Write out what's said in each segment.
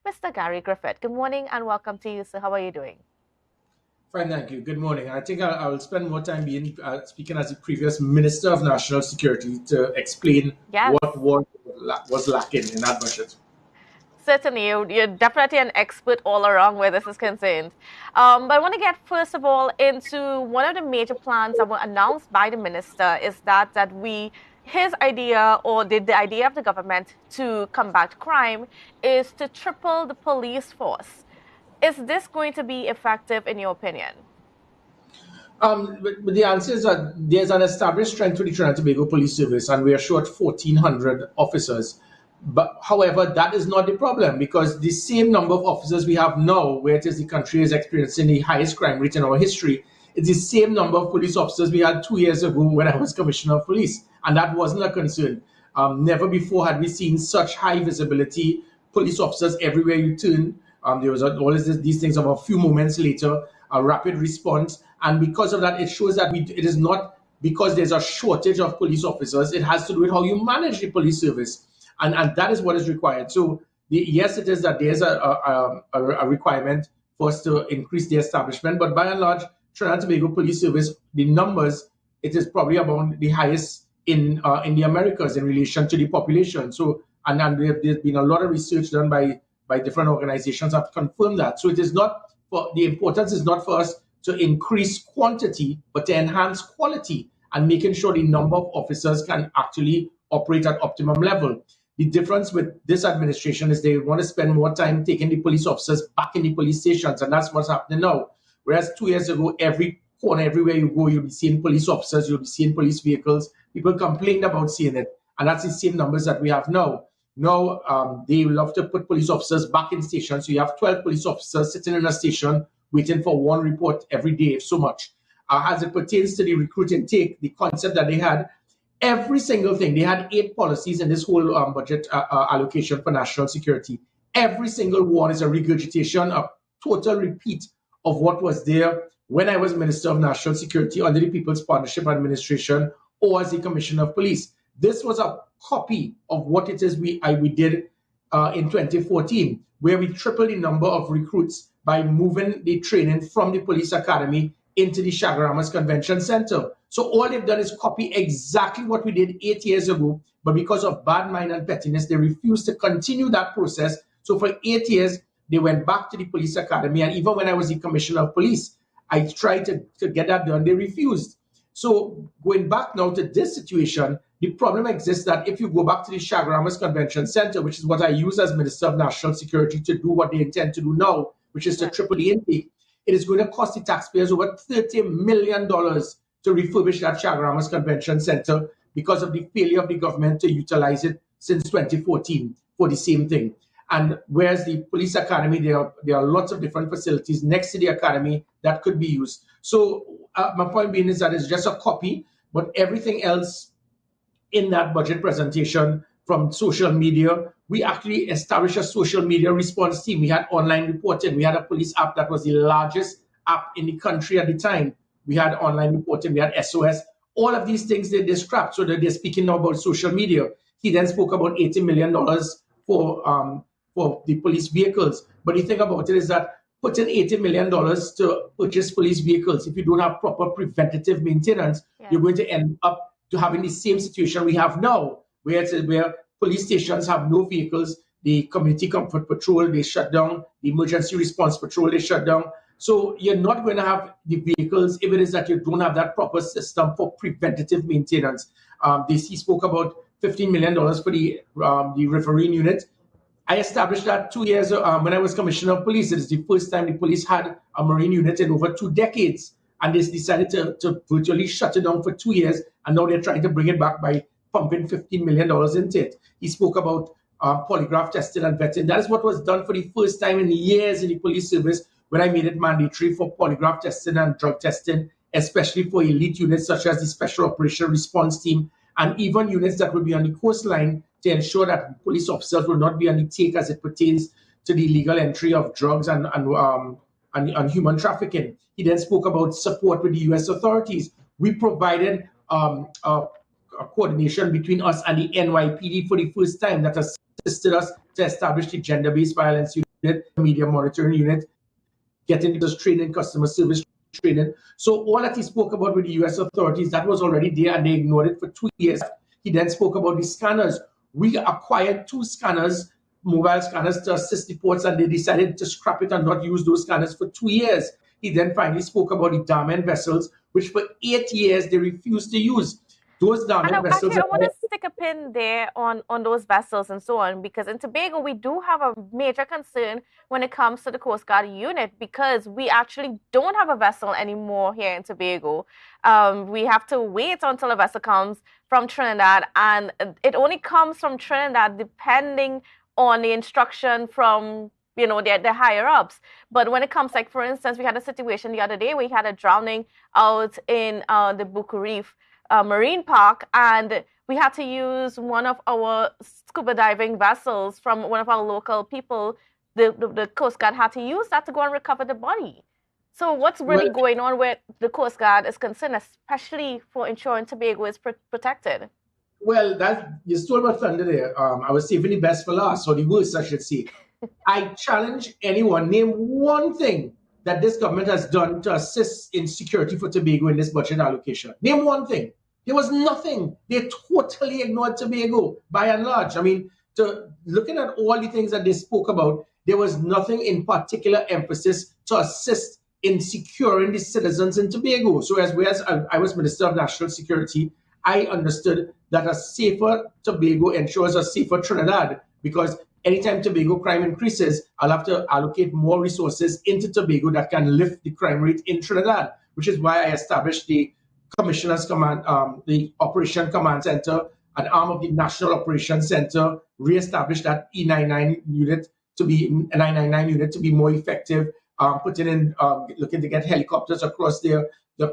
Mr. Gary Griffith. Good morning and welcome to you, sir. How are you doing? Fine, thank you. Good morning. I think I will spend more time speaking as the previous Minister of National Security to explain Yes, what was lacking in that budget. certainly. You're definitely an expert all around where this is concerned. But I want to get, first of all, into one of the major plans that were announced by the minister is his idea or the idea of the government to combat crime is to triple the police force. Is this going to be effective in your opinion? But the answer is that there's an established strength to the Trinidad and Tobago Police Service, and we are short 1,400 officers. But however, that is not the problem because the same number of officers we have now, where it is the country is experiencing the highest crime rate in our history, it's the same number of police officers we had 2 years ago when I was Commissioner of Police, and that wasn't a concern. Never before had we seen such high visibility police officers everywhere you turn. There was always these things of a few moments later, a rapid response. And because of that, it shows that it is not because there's a shortage of police officers. It has to do with how you manage the police service. And that is what is required. So, yes, it is that there's a requirement for us to increase the establishment. But by and large, Trinidad and Tobago Police Service, the numbers, it is probably about the highest in the Americas in relation to the population. So, and there's been a lot of research done by different organizations have confirmed that. So it is not the importance is not for us to increase quantity, but to enhance quality and making sure the number of officers can actually operate at optimum level. The difference with this administration is they want to spend more time taking the police officers back in the police stations, and that's what's happening now. Whereas 2 years ago, every corner, everywhere you go, you'll be seeing police officers, you'll be seeing police vehicles. People complained about seeing it, and that's the same numbers that we have now. Now, they love to put police officers back in stations. So you have 12 police officers sitting in a station waiting for one report every day, if so much. As it pertains to the recruit intake, the concept that they had, every single thing, they had 8 policies in this whole budget allocation for national security. Every single one is a regurgitation, a total repeat of what was there when I was Minister of National Security under the People's Partnership Administration or as the Commissioner of Police. This was a copy of what it is we did in 2014, where we tripled the number of recruits by moving the training from the police academy into the Chaguaramas Convention Center. So all they've done is copy exactly what we did 8 years ago, but because of bad mind and pettiness, they refused to continue that process. So for 8 years, they went back to the police academy, and even when I was the Commissioner of Police, I tried to get that done. They refused. So going back now to this situation, the problem exists that if you go back to the Chaguaramas Convention Center, which is what I use as Minister of National Security to do what they intend to do now, which is to triple the intake, it is going to cost the taxpayers over $30 million to refurbish that Chaguaramas Convention Center because of the failure of the government to utilize it since 2014 for the same thing. And whereas the police academy, there are lots of different facilities next to the academy that could be used. So my point being is that it's just a copy, but everything else in that budget presentation from social media, we actually established a social media response team. We had online reporting. We had a police app that was the largest app in the country at the time. We had online reporting. We had SOS. All of these things they scrapped, so that they're speaking now about social media. He then spoke about $80 million for the police vehicles. But the thing about it is that putting $80 million to purchase police vehicles, if you don't have proper preventative maintenance, you're going to end up to having the same situation we have now, where police stations have no vehicles, the community comfort patrol, they shut down, the emergency response patrol, they shut down. So you're not going to have the vehicles if it is that you don't have that proper system for preventative maintenance. He spoke about $15 million for the refereeing unit. I established that 2 years when I was Commissioner of Police. It is the first time the police had a marine unit in over 2 decades. And they decided to virtually shut it down for 2 years. And now they're trying to bring it back by pumping $15 million into it. He spoke about polygraph testing and vetting. That is what was done for the first time in years in the police service when I made it mandatory for polygraph testing and drug testing, especially for elite units such as the Special Operation Response Team and even units that would be on the coastline to ensure that police officers will not be on the take as it pertains to the illegal entry of drugs and human trafficking. He then spoke about support with the U.S. authorities. We provided a coordination between us and the NYPD for the first time that assisted us to establish the gender-based violence unit. media monitoring unit, getting this training, customer service training. So all that he spoke about with the US authorities, that was already there and they ignored it for 2 years. He then spoke about the scanners. We acquired 2 scanners, mobile scanners to assist the ports, and they decided to scrap it and not use those scanners for 2 years. He then finally spoke about the dormant vessels, which for 8 years they refused to use. Those dormant vessels Actually, I want to stick a pin there on those vessels and so on, because in Tobago, we do have a major concern when it comes to the Coast Guard unit, because we actually don't have a vessel anymore here in Tobago. We have to wait until a vessel comes from Trinidad, and it only comes from Trinidad depending on the instruction from the higher ups. But when it comes, like for instance, we had a situation the other day where we had a drowning out in the Buku Reef Marine Park, and we had to use one of our scuba diving vessels from one of our local people. The Coast Guard had to use that to go and recover the body. So what's really going on where the Coast Guard is concerned, especially for ensuring Tobago is protected? Well, that you stole my thunder there. I was saving the best for last, or the worst, I should say. I challenge anyone, name one thing that this government has done to assist in security for Tobago in this budget allocation. Name one thing. There was nothing. They totally ignored Tobago by and large. I mean, looking at all the things that they spoke about, there was nothing in particular emphasis to assist in securing the citizens in Tobago. So whereas I was Minister of National Security, I understood that a safer Tobago ensures a safer Trinidad, because anytime Tobago crime increases, I'll have to allocate more resources into Tobago that can lift the crime rate in Trinidad, which is why I established the Commissioner's Command, the Operation Command Center, an arm of the National Operations Center, reestablished that E99 unit to be N999 unit to be more effective, putting in looking to get helicopters across the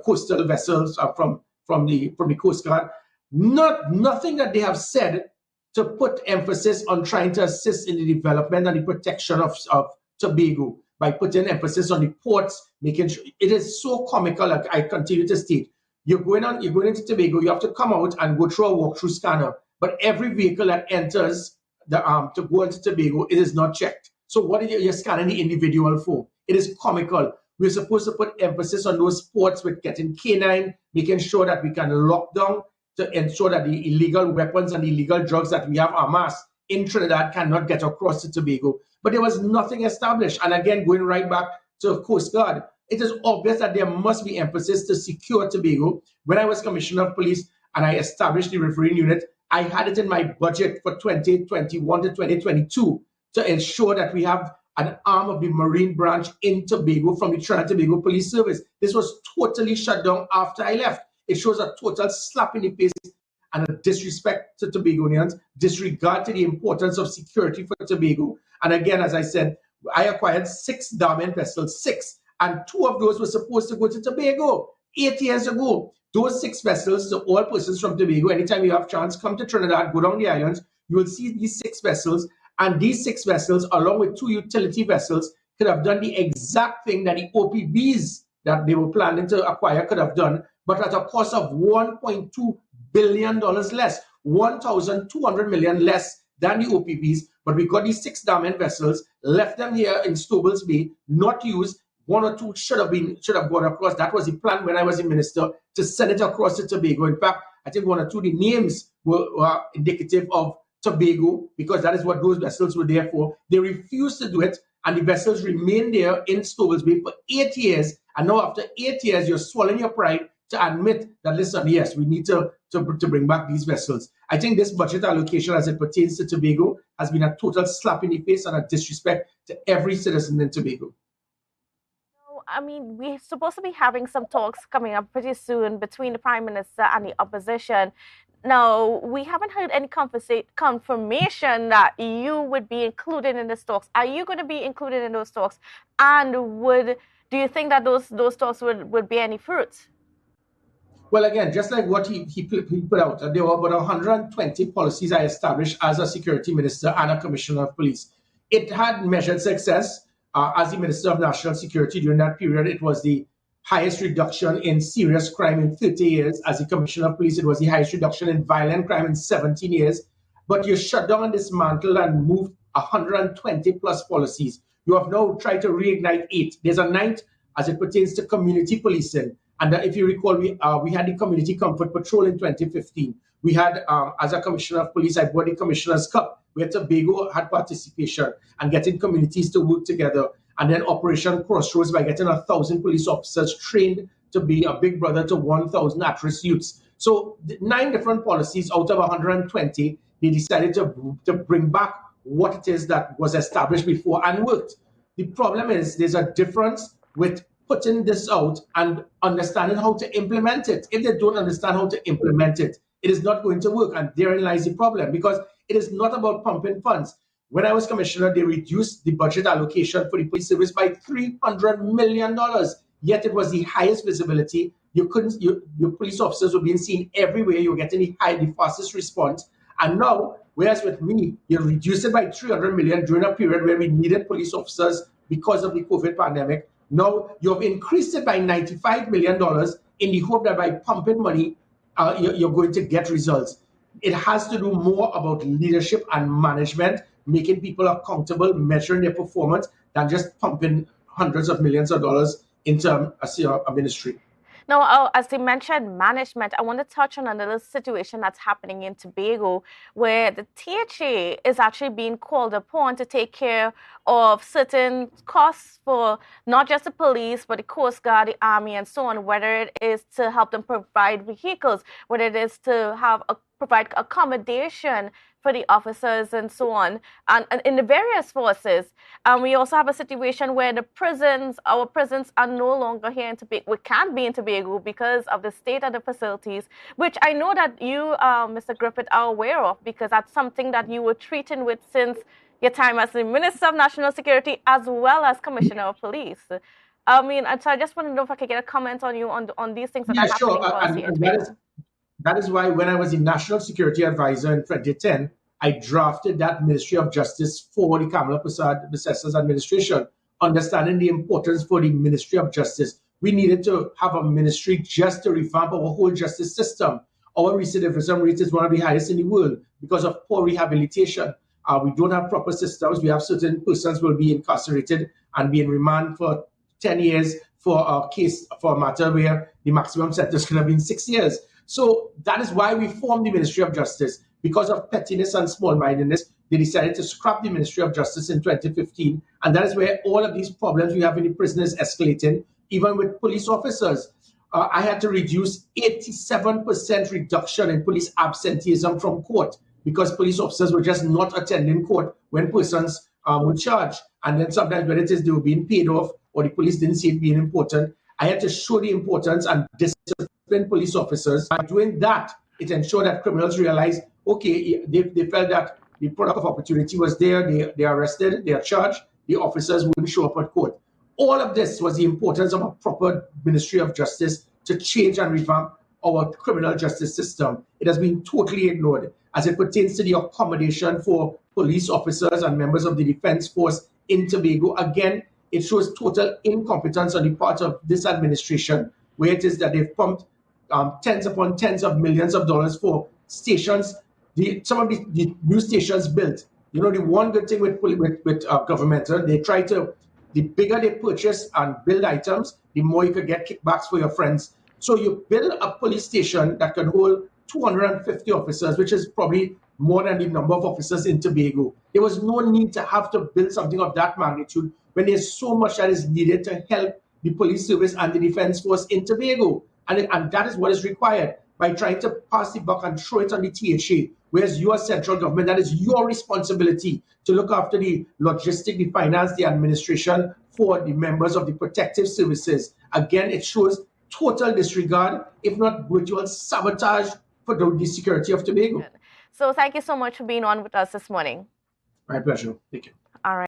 coastal vessels from the Coast Guard. Nothing that they have said to put emphasis on trying to assist in the development and the protection of Tobago by putting emphasis on the ports, making sure it is so comical. Like I continue to state, you're going into Tobago, you have to come out and go through a walkthrough scanner. But every vehicle that enters to go into Tobago, it is not checked. So what are you scanning the individual for? It is comical. We're supposed to put emphasis on those ports with getting K9, making sure that we can lock down to ensure that the illegal weapons and illegal drugs that we have amassed in Trinidad cannot get across to Tobago. But there was nothing established. And again, going right back to Coast Guard, it is obvious that there must be emphasis to secure Tobago. When I was Commissioner of Police and I established the refereeing unit, I had it in my budget for 2021 to 2022 to ensure that we have an arm of the Marine branch in Tobago from the Trinidad Tobago Police Service. This was totally shut down after I left. It shows a total slap in the face and a disrespect to Tobagonians, disregard to the importance of security for Tobago. And again, as I said, I acquired 6 dormant vessels, 6, and 2 of those were supposed to go to Tobago 8 years ago. Those 6 vessels, so all persons from Tobago, anytime you have chance, come to Trinidad, go down the islands, you will see these 6 vessels, and these 6 vessels, along with 2 utility vessels, could have done the exact thing that the OPBs that they were planning to acquire could have done, but at a cost of $1.2 billion less, 1,200 million less than the OPBs. But we got these 6 dormant vessels, left them here in Stobles Bay, not used. 1 or 2 should have gone across. That was the plan when I was a minister, to send it across to Tobago. In fact, I think 1 or 2 of the names were indicative of Tobago, because that is what those vessels were there for. They refused to do it, and the vessels remained there in Stobles Bay for 8 years. And now after 8 years, you're swallowing your pride to admit that, listen, yes, we need to bring back these vessels. I think this budget allocation as it pertains to Tobago has been a total slap in the face and a disrespect to every citizen in Tobago. I mean, we're supposed to be having some talks coming up pretty soon between the Prime Minister and the opposition. Now, we haven't heard any confirmation that you would be included in these talks. Are you going to be included in those talks? And do you think that those talks would be any fruits? Well, again, just like what he put out, there were about 120 policies I established as a security minister and a commissioner of police. It had measured success. As the Minister of National Security during that period, it was the highest reduction in serious crime in 30 years. As the Commissioner of Police, it was the highest reduction in violent crime in 17 years. But you shut down and dismantled and moved 120 plus policies. You have now tried to reignite 8. There's a 9th as it pertains to community policing. And if you recall, we had the Community Comfort Patrol in 2015. We had, as a commissioner of police, I brought the Commissioner's Cup, where Tobago had participation and getting communities to work together. And then Operation Crossroads by getting 1,000 police officers trained to be a big brother to 1,000 at-risk youths. So 9 different policies out of 120, they decided to bring back what it is that was established before and worked. The problem is there's a difference with putting this out and understanding how to implement it. If they don't understand how to implement it, it is not going to work. And therein lies the problem, because it is not about pumping funds. When I was commissioner, they reduced the budget allocation for the police service by $300 million. Yet it was the highest visibility. Your police officers were being seen everywhere. You were getting the fastest response. And now, whereas with me, you reduced it by $300 million during a period where we needed police officers because of the COVID pandemic. Now you have increased it by $95 million in the hope that by pumping money, you're going to get results. It has to do more about leadership and management, making people accountable, measuring their performance, than just pumping hundreds of millions of dollars into a ministry. Now, as you mentioned management, I want to touch on another situation that's happening in Tobago, where the THA is actually being called upon to take care of certain costs for not just the police, but the Coast Guard, the Army, and so on, whether it is to help them provide vehicles, whether it is to provide accommodation for the officers and so on, and in the various forces. We also have a situation where our prisons are no longer here in Tobago. We can't be in Tobago because of the state of the facilities, which I know that you, Mr. Griffith, are aware of, because that's something that you were treating with since your time as the Minister of National Security as well as Commissioner of Police. So I just want to know if I could get a comment on you on these things that are happening for us here in Tobago. That is why when I was the National Security Advisor in 2010, I drafted that Ministry of Justice for the Kamala Prasad administration, understanding the importance for the Ministry of Justice. We needed to have a ministry just to revamp our whole justice system. Our recidivism rate is one of the highest in the world because of poor rehabilitation. We don't have proper systems. We have certain persons will be incarcerated and be in remand for 10 years for a matter where the maximum sentence could have been 6 years. So that is why we formed the Ministry of Justice. Because of pettiness and small-mindedness, they decided to scrap the Ministry of Justice in 2015. And that is where all of these problems we have in the prison is escalating, even with police officers. I had to reduce 87% reduction in police absenteeism from court because police officers were just not attending court when persons were charged. And then sometimes when it is they were being paid off or the police didn't see it being important, I had to show the importance and discipline police officers. By doing that, it ensured that criminals realized, okay, they felt that the product of opportunity was there, they are arrested, they are charged, the officers wouldn't show up at court. All of this was the importance of a proper Ministry of Justice to change and revamp our criminal justice system. It has been totally ignored as it pertains to the accommodation for police officers and members of the defense force in Tobago. Again, it shows total incompetence on the part of this administration, where it is that they've pumped tens upon tens of millions of dollars for stations. Some of the new stations built. You know, the one good thing with governmental, they try to, the bigger they purchase and build items, the more you could get kickbacks for your friends. So you build a police station that can hold 250 officers, which is probably more than the number of officers in Tobago. There was no need to have to build something of that magnitude when there's so much that is needed to help the police service and the defense force in Tobago. And that is what is required by trying to pass the buck and throw it on the THA. Whereas you as central government, that is your responsibility to look after the logistics, the finance, the administration for the members of the protective services. Again, it shows total disregard, if not virtual sabotage for the security of Tobago. So thank you so much for being on with us this morning. My pleasure. Thank you. All right.